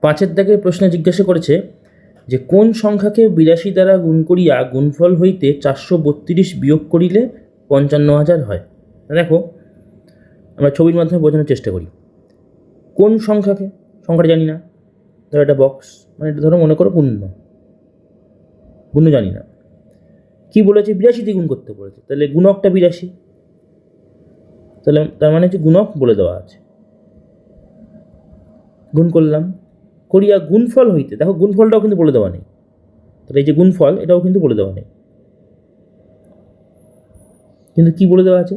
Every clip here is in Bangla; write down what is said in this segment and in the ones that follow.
5 দাগের প্রশ্নে জিজ্ঞাসা করেছে যে কোন সংখ্যাকে 82 দ্বারা গুণ করিয়া গুণফল হইতে 432 বিয়োগ করিলে 55,000 হয়। দেখো, আমরা ছবির মাধ্যমে বোঝানোর চেষ্টা করি। কোন সংখ্যাকে, সংখ্যাটা জানি না, ধরো একটা বক্স, মানে এটা ধরো মনে করো গুণ্য জানি না, কি বলেছে 82 দিয়ে গুণ করতে বলেছে, তাহলে গুণকটা 82, তাহলে তার মানে হচ্ছে গুণক বলে দেওয়া আছে, গুণ করলাম, করিয়া গুণফল হইতে, দেখো গুণফলটাও কিন্তু বলে দেওয়া নেই, তাহলে এই যে গুণফল এটাও কিন্তু বলে দেওয়া নেই, কিন্তু কি বলে দেওয়া আছে,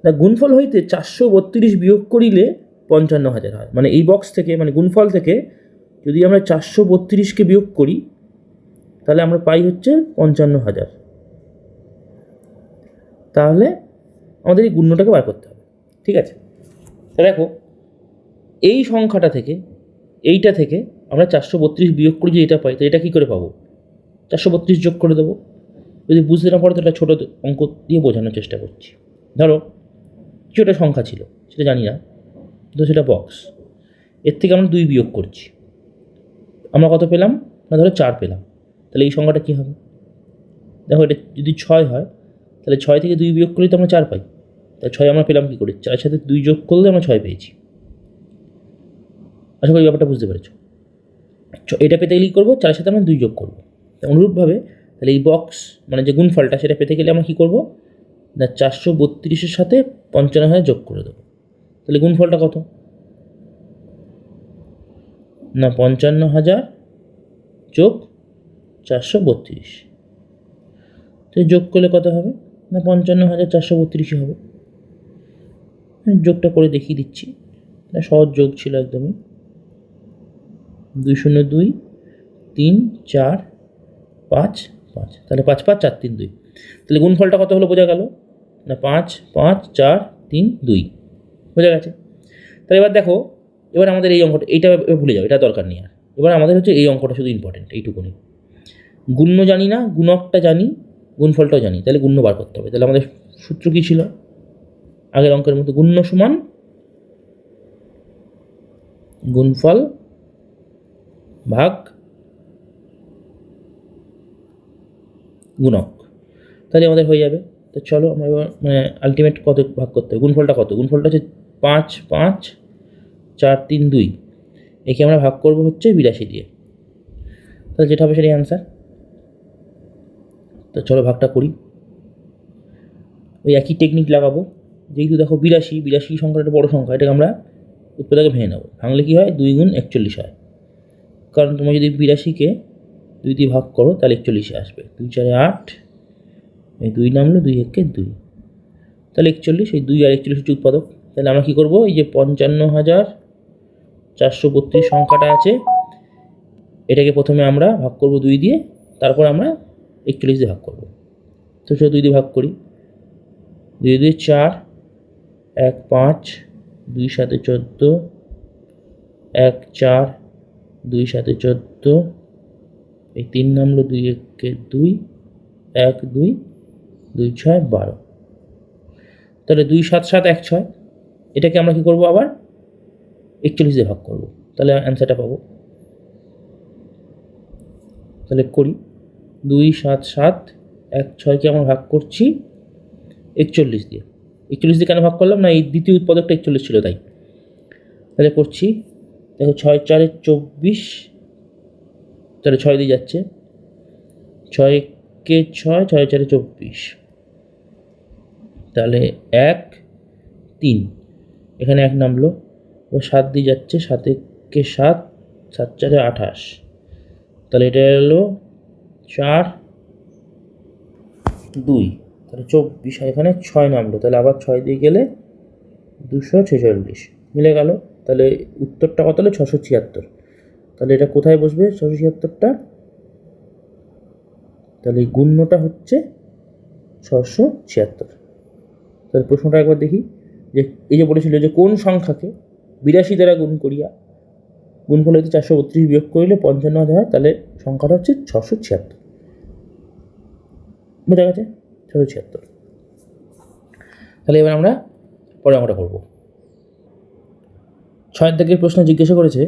না গুণফল হইতে 432 বিয়োগ করিলে 55,000 হয়। মানে এই বক্স থেকে, মানে গুণফল থেকে যদি আমরা 432কে বিয়োগ করি তাহলে আমরা পাই হচ্ছে 55,000। তাহলে আমাদের এই গুণ্যটাকে বার করতে হবে, ঠিক আছে। তো দেখো, এই সংখ্যাটা থেকে, এইটা থেকে আমরা 432 বিয়োগ করি যে এটা পাই, তো এটা কী করে পাবো, 432 যোগ করে দেবো। যদি বুঝতে না পারো তো একটা ছোটো অঙ্ক দিয়ে বোঝানোর চেষ্টা করছি। ধরো কিছু একটা সংখ্যা ছিল, সেটা জানি না, তো সেটা বক্স, এর থেকে আমরা 2 বিয়োগ করছি, আমরা কত পেলাম না, ধরো 4 পেলাম, তাহলে এই সংখ্যাটা কী হবে, দেখো এটা যদি 6 হয় তাহলে 6 থেকে 2 বিয়োগ করলে তো আমরা 4 পাই, তাহলে 6 আমরা পেলাম কী করে, 4 সাথে 2 যোগ করলে আমরা 6 পেয়েছি। আশা করি ব্যাপারটা বুঝতে পেরেছো। এটা পেতে গেলে কী করবো, 4 সাথে আমরা 2 যোগ করবো। অনুরূপভাবে তাহলে এই বক্স মানে যে গুণফলটা সেটা পেতে গেলে আমরা কী করবো না, 432-এর সাথে 55,000 যোগ করে দেবো। তাহলে গুণফলটা কত না, 55,000 যোগ 432, তো যোগ করলে কত হবে না, 55,432 হবে। যোগটা করে দেখিয়ে দিচ্ছি, সহজ যোগ ছিল একদমই। 2 0 2 3 4 5 5, তাহলে 5 5 4 3 2, তাহলে গুণফলটা কত হলো বোঝা গেল না, 5 5 4 3 2 বোঝা গেছে। তাহলে এবার দেখো, এবার আমাদের এই অঙ্কটা, এইটা ভুলে যাও, এটা দরকার নেই আর। এবার আমাদের হচ্ছে এই অঙ্কটা শুধু ইম্পর্টেন্ট, এইটুকুনি। গুণ্য জানি না, গুণকটা জানি, গুণফলটাও জানি, তাহলে গুণ্য বার করতে হবে। তাহলে আমাদের সূত্র কী ছিল, আগের অঙ্কের মতো গুণ্য সমান গুণফল ভাগ গুণক, তাহলে আমাদের হয়ে যাবে। তো চলো আমরা এবার মানে আলটিমেট কত ভাগ করতে হবে, গুণফলটা কত, গুণফলটা হচ্ছে 5 5 4 3 2, একে আমরা ভাগ করবো হচ্ছে 82 দিয়ে, তাহলে যেটা হবে সেটাই অ্যান্সার। তো চলো ভাগটা করি, ওই একই টেকনিক লাগাবো। যেহেতু দেখো 82 সংখ্যাটা বড় সংখ্যা, এটাকে আমরা উৎপাদকে ভেঙে নেবো, ভাঙলে কী হয় 2 গুণ 41 হয়, কারণ তোমরা যদি 82কে 2 দিয়ে ভাগ করো তাহলে 41 আসবে, 2 4 8, এই 2 নামলো, 2 1 2, তাহলে 41, এই 2 আর 41 হচ্ছে উৎপাদক। তাহলে আমরা কী করবো, এই যে 55,432 সংখ্যাটা আছে, এটাকে প্রথমে আমরা ভাগ করব 2 দিয়ে, তারপর আমরা 41 দিয়ে ভাগ করব। তো সেটা 2 দিয়ে ভাগ করি, 2 2 4, 1 5, 2 7 14, 1 4, 2 7 14, এই 3 নামলো, 2 1 2, 1 2, 2 6 12, তাহলে 2 7 7 1 6, এটাকে আমরা কী করবো আবার 41 দিয়ে ভাগ করব, তাহলে অ্যান্সারটা পাবো। তাহলে করি, 2 7 7 1 6কে আমরা ভাগ করছি 41 দিয়ে। 41 দিয়ে কেন ভাগ করলাম না, এই দ্বিতীয় উৎপাদকটা 41 ছিল তাই। তাহলে করছি, দেখো 6 4 24, তাহলে 6 দিয়ে যাচ্ছে, 6 কে 6, 6 4 24, তাহলে 1 3, এখানে 1 নামলো, এবার 7 দিয়ে যাচ্ছে, 7 কে 7, 7 4 28, তাহলে এটা হলো 4 2, তাহলে 24, এখানে 6 নামলো, তাহলে আবার 6 দিয়ে গেলে 246 মিলে গেল। তাহলে উত্তরটা কত হলো 676। তাহলে এটা কোথায় বসবে 676টা, তাহলে এই গুণ্যটা হচ্ছে 676। তাহলে প্রশ্নটা একবার দেখি, যে এই যে বলেছিল যে কোন সংখ্যাকে 82 দ্বারা গুণ করিয়া গুণফল হইতে 432 বিয়োগ করিলে 55,000 হয়, তাহলে সংখ্যাটা হচ্ছে 676, বোঝা গেছে 676। তাহলে এবার আমরা পরে অঙ্কটা করব। 6 দাগের প্রশ্ন জিজ্ঞাসা করেছে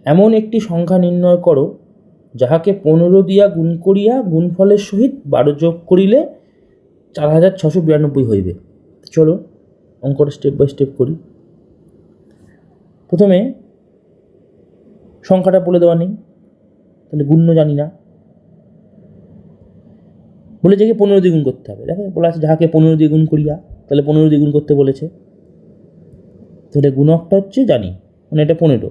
এমন একটি সংখ্যা নির্ণয় করো যাহাকে 15 দিয়া গুণ করিয়া গুণফলের সহিত 12 যোগ করিলে 4692 হইবে। চলো অঙ্কটা স্টেপ বাই স্টেপ করি। প্রথমে সংখ্যাটা বলে দেওয়া নেই, তাহলে গুণ্য জানি না, বলেছে কি 15 দিয়ে গুণ করতে হবে। দেখো বলা আছে যাহাকে 15 দিয়ে গুণ করিয়া, তাহলে 15 দিয়ে গুণ করতে বলেছে, তাহলে গুণকটা হচ্ছে জানি, মানে এটা 15।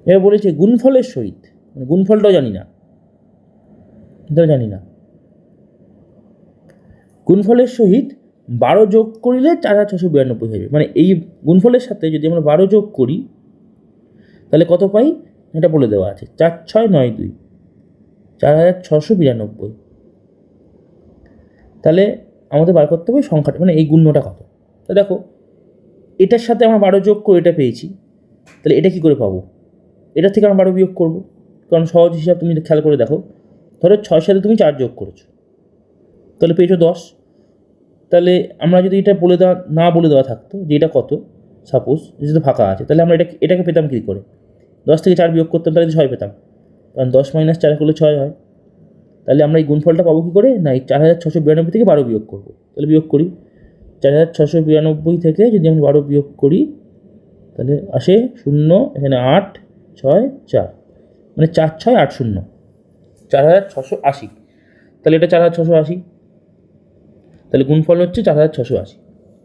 এবার বলেছে গুণফলের সহিত, মানে গুণফলটাও জানি না, এটাও জানি না। গুণফলের সহিত 12 যোগ করিলে 4692 হয়ে যাবে। মানে এই গুণফলের সাথে যদি আমরা 12 যোগ করি তাহলে কত পাই এটা বলে দেওয়া আছে, 4692, 4692। তাহলে আমাদের বার করতে হবে সংখ্যাটা, মানে এই গুণ্যটা কত। তো দেখো এটার সাথে আমরা 12 যোগ করে এটা পেয়েছি, তাহলে এটা কী করে পাবো? এটার থেকে আমরা 12 বিয়োগ করবো, কারণ সহজ হিসাব তুমি খেয়াল করে দেখো, ধরো 6 সাথে তুমি 4 যোগ করেছো, তাহলে পেয়েছো 10। তাহলে আমরা যদি এটা বলে দেওয়া না বলে দেওয়া থাকতো যে এটা কত, সাপোজ যেহেতু ফাঁকা আছে, তাহলে আমরা এটাকে পেতাম কী করে? 10 থেকে 4 বিয়োগ করতাম, তাহলে 6 পেতাম, কারণ 10 - 4 করলে 6 হয়। তাহলে আমরা এই গুণফলটা পাবো কী করে? না এই 4692 থেকে 12 বিয়োগ করবো। তাহলে বিয়োগ করি, 4692 থেকে যদি আমরা 12 বিয়োগ করি তাহলে আসে 0, এখানে 8, 6, 4, মানে 4680, 4680। তাহলে এটা 4680, তাহলে গুণফল হচ্ছে 4680।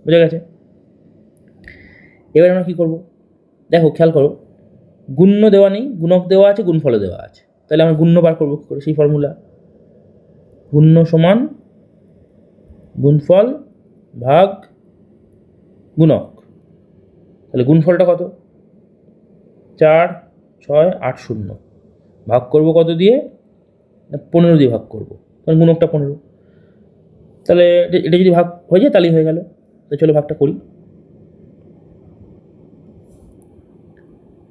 বুঝা গেছে? এবার আমরা কী করবো? দেখো খেয়াল করো, গুণ্য দেওয়া নেই, গুণক দেওয়া আছে, গুণফলও দেওয়া আছে। তাহলে আমরা গুণ্য বার করবো কী করে? সেই ফর্মুলা, গুণ্য সমান গুণফল ভাগ গুণক। তাহলে গুণফলটা কত? 4680 ভাগ করবো কত দিয়ে? 15 দিয়ে ভাগ করবো, কারণ গুণকটা 15। তাহলে এটা যদি ভাগ হয়ে যায় তাহলেই হয়ে গেল। তো চলো ভাগটা করি।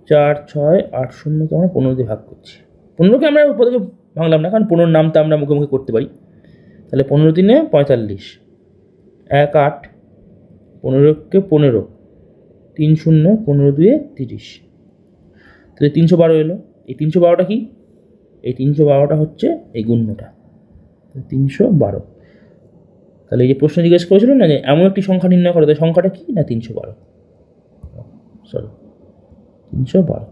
4680কে আমরা 15 দিয়ে ভাগ করছি। 15কে আমরা প্রথমে ভাঙলাম না, কারণ 15 নামটা আমরা মুখে মুখে করতে পারি। তাহলে 15 দিনে 45, 1 8, 15কে 15, 3 0, 15 2 30, তাহলে 312 এলো। এই 312টা কি? এই 312টা হচ্ছে এই গুণ্যটা, 312। তাহলে এই যে প্রশ্ন জিজ্ঞেস করেছিল না যে এমন একটি সংখ্যা নির্ণয় করো, তাই সংখ্যাটা কি? না 312, সরি 312।